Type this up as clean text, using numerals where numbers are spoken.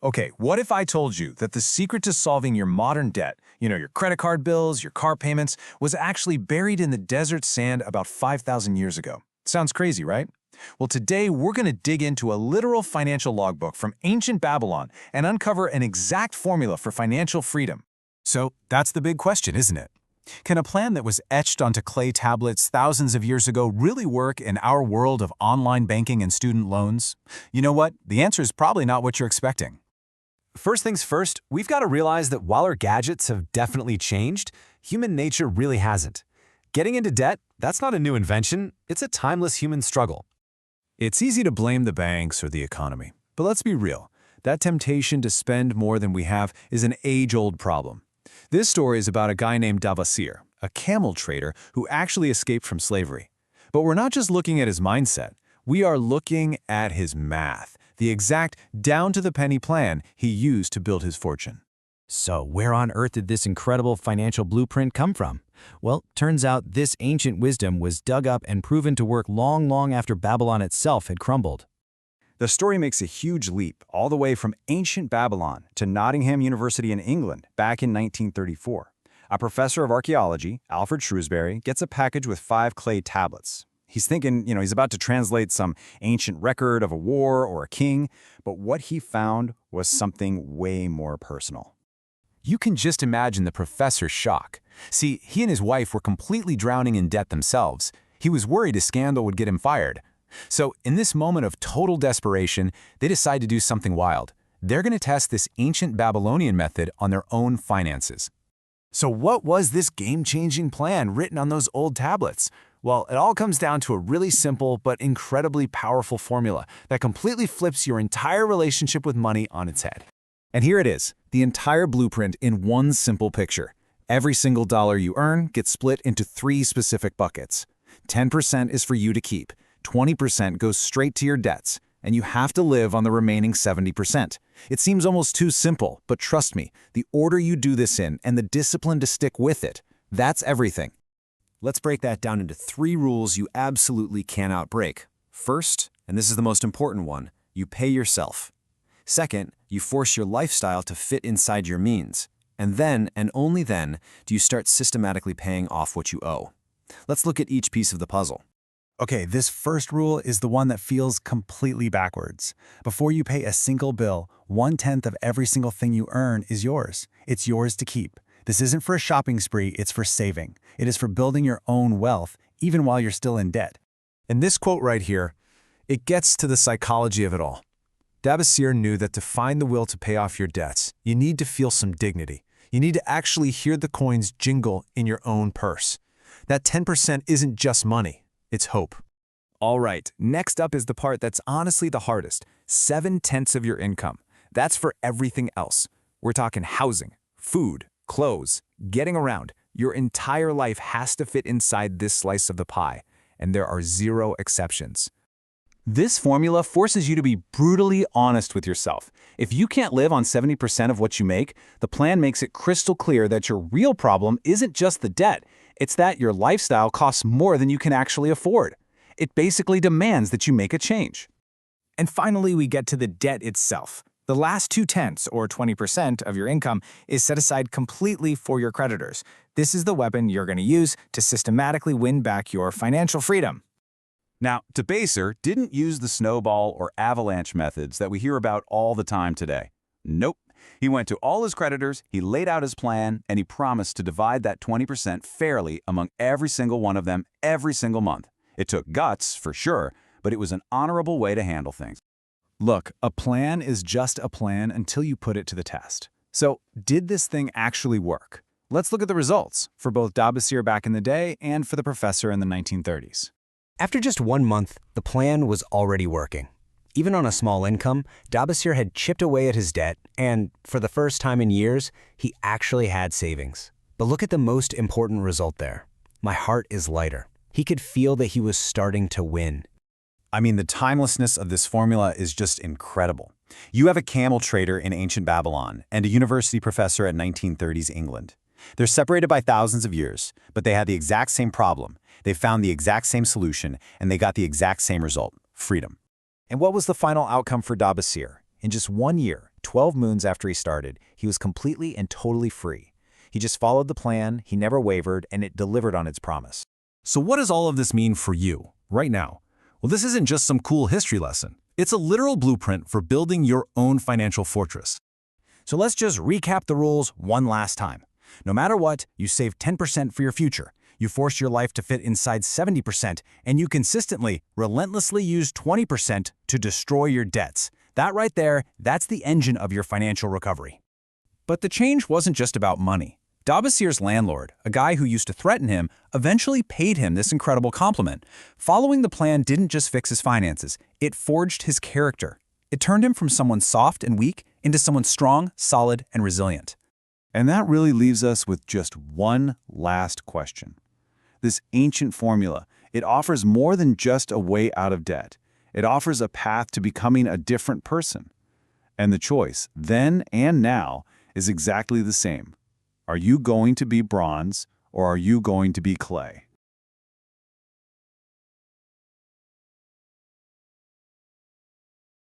Okay, what if I told you that the secret to solving your modern debt, your credit card bills, your car payments, was actually buried in the desert sand about 5,000 years ago? Sounds crazy, right? Well, today we're going to dig into a literal financial logbook from ancient Babylon and uncover an exact formula for financial freedom. So that's the big question, isn't it? Can a plan that was etched onto clay tablets thousands of years ago really work in our world of online banking and student loans? You know what? The answer is probably not what you're expecting. First things first, we've got to realize that while our gadgets have definitely changed, human nature really hasn't. Getting into debt, that's not a new invention, it's a timeless human struggle. It's easy to blame the banks or the economy, but let's be real. That temptation to spend more than we have is an age-old problem. This story is about a guy named Davasir, a camel trader who actually escaped from slavery. But we're not just looking at his mindset, we are looking at his math, the exact down-to-the-penny plan he used to build his fortune. So where on earth did this incredible financial blueprint come from? Well, turns out this ancient wisdom was dug up and proven to work long after Babylon itself had crumbled. The story makes a huge leap all the way from ancient Babylon to Nottingham University in England back in 1934. A professor of archaeology, Alfred Shrewsbury, gets a package with 5 clay tablets. He's thinking, he's about to translate some ancient record of a war or a king, but what he found was something way more personal. You can just imagine the professor's shock. See, he and his wife were completely drowning in debt themselves. He was worried a scandal would get him fired. So, in this moment of total desperation, they decide to do something wild. They're going to test this ancient Babylonian method on their own finances. So what was this game-changing plan written on those old tablets? Well, it all comes down to a really simple but incredibly powerful formula that completely flips your entire relationship with money on its head. And here it is, the entire blueprint in one simple picture. Every single dollar you earn gets split into 3 specific buckets. 10% is for you to keep, 20% goes straight to your debts, and you have to live on the remaining 70%. It seems almost too simple, but trust me, the order you do this in and the discipline to stick with it, that's everything. Let's break that down into 3 rules you absolutely cannot break. First, and this is the most important one, you pay yourself. Second, you force your lifestyle to fit inside your means. And then, and only then, do you start systematically paying off what you owe. Let's look at each piece of the puzzle. Okay, this first rule is the one that feels completely backwards. Before you pay a single bill, 1/10 of every single thing you earn is yours. It's yours to keep. This isn't for a shopping spree, it's for saving. It is for building your own wealth, even while you're still in debt. And this quote right here, it gets to the psychology of it all. Davasir knew that to find the will to pay off your debts, you need to feel some dignity. You need to actually hear the coins jingle in your own purse. That 10% isn't just money, it's hope. All right, next up is the part that's honestly the hardest, 7/10 of your income. That's for everything else. We're talking housing, food, clothes, getting around. Your entire life has to fit inside this slice of the pie, and there are 0 exceptions. This formula forces you to be brutally honest with yourself. If you can't live on 70% of what you make, the plan makes it crystal clear that your real problem isn't just the debt, it's that your lifestyle costs more than you can actually afford. It basically demands that you make a change. And finally, we get to the debt itself. The last 2/10, or 20% of your income, is set aside completely for your creditors. This is the weapon you're going to use to systematically win back your financial freedom. Now, Davasir didn't use the snowball or avalanche methods that we hear about all the time today. Nope. He went to all his creditors, he laid out his plan, and he promised to divide that 20% fairly among every single one of them every single month. It took guts, for sure, but it was an honorable way to handle things. Look, a plan is just a plan until you put it to the test. So, did this thing actually work? Let's look at the results for both Davasir back in the day and for the professor in the 1930s. After just 1 month, the plan was already working. Even on a small income, Davasir had chipped away at his debt, and for the first time in years, he actually had savings. But look at the most important result there. My heart is lighter. He could feel that he was starting to win. I mean, the timelessness of this formula is just incredible. You have a camel trader in ancient Babylon and a university professor at 1930s England. They're separated by thousands of years, but they had the exact same problem. They found the exact same solution, and they got the exact same result, freedom. And what was the final outcome for Davasir? In just 1 year, 12 moons after he started, he was completely and totally free. He just followed the plan, he never wavered, and it delivered on its promise. So what does all of this mean for you, right now? Well, this isn't just some cool history lesson. It's a literal blueprint for building your own financial fortress. So let's just recap the rules one last time. No matter what, you save 10% for your future. You force your life to fit inside 70%, and you consistently, relentlessly use 20% to destroy your debts. That right there, that's the engine of your financial recovery. But the change wasn't just about money. Dabassir's landlord, a guy who used to threaten him, eventually paid him this incredible compliment. Following the plan didn't just fix his finances, it forged his character. It turned him from someone soft and weak into someone strong, solid, and resilient. And that really leaves us with just one last question. This ancient formula, it offers more than just a way out of debt. It offers a path to becoming a different person. And the choice, then and now, is exactly the same. Are you going to be bronze, or are you going to be clay?